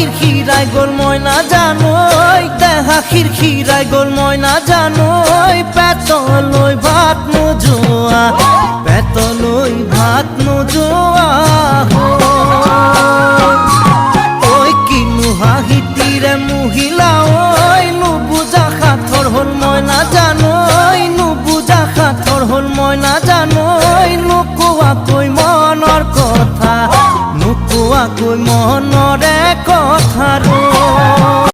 খিরখিরাই গোল ময়না জানোই দেহা খিরখিরাই গোল ময়না জানোই পেতলই ভাত নোজোয়া পেতলই ভাত নোজোয়া ওই কিনু হাহিতিরে মহিলা ওই নুবুজা খাথর হল ময়না জানোই নুবুজা খাথর হল ময়না জানোই নুকুয়া কই মনর কথা নুকুয়া কই মনরে কথা